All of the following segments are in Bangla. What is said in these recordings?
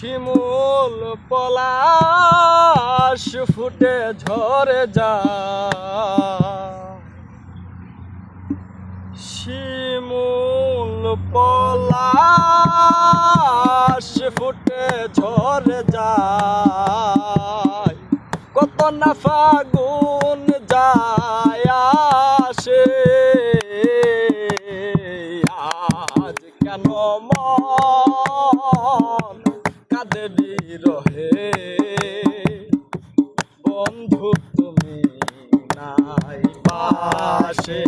শিমুল পলাশ ফুটে ঝরে যায়, শিমুল পলাশ ফুটে ঝরে যায়, কত না ফাগুন যায় আসে, আজ কেন মন কাঁদে বিরহে, বন্ধু তুমি নাই পাশে,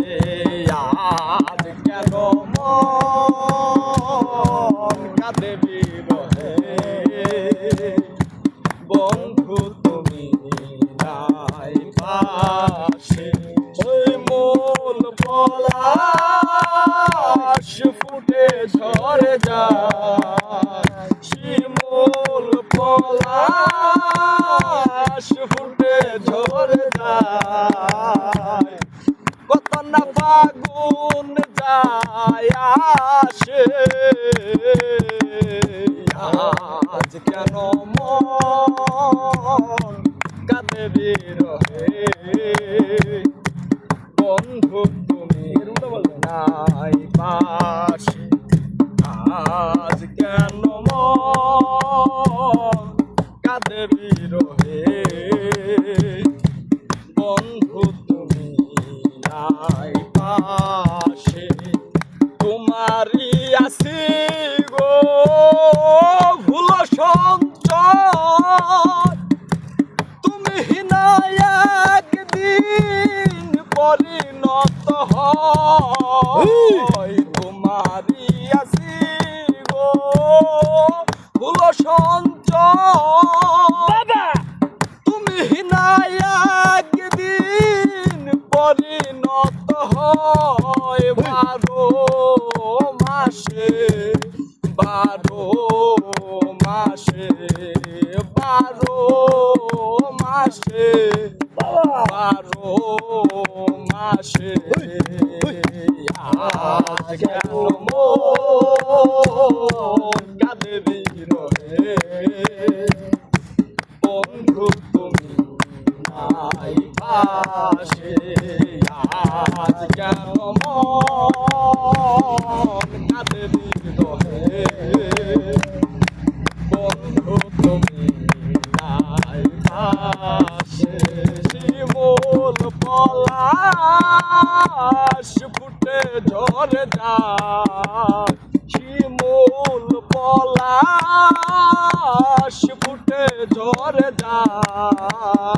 আজ কেন মন কাঁদে বিরহে, বন্ধু তুমি নাই পাশে। ওই মূল পলাশ ফুটে ঝরে যায়, শিমুল পলাশ ফুটে ঝরে যায়, কত না ফাগুন যায় আসে, আজ কেন মন কাঁদে বিরহে, বন্ধু তুমি নাই পাশে, আজ কেন মন কাঁদে বিরহে, বন্ধু তুমি নাই পাশে। তোমারই আছি গো ভুল সঞ্চয়, তুমি নাই একদিন পরিণত হয়, তোমারই আছি গো ভুল সঞ্চয়, তুমি নাই একদিন পরিণত হয়, 12 মাসে 12 মাসে 12 মাসে 12 মাসে, আজ কেন মন কাঁদে বিরহে, বন্ধু তুমি নাই পাশে, আজ কেন মন কাঁদে বিরহে, বন্ধু তুমি নাই পাশে। শিমুল পলাশ ফুটে ঝরে যায়, শিমুল পলাশ ফুটে ঝরে যায়,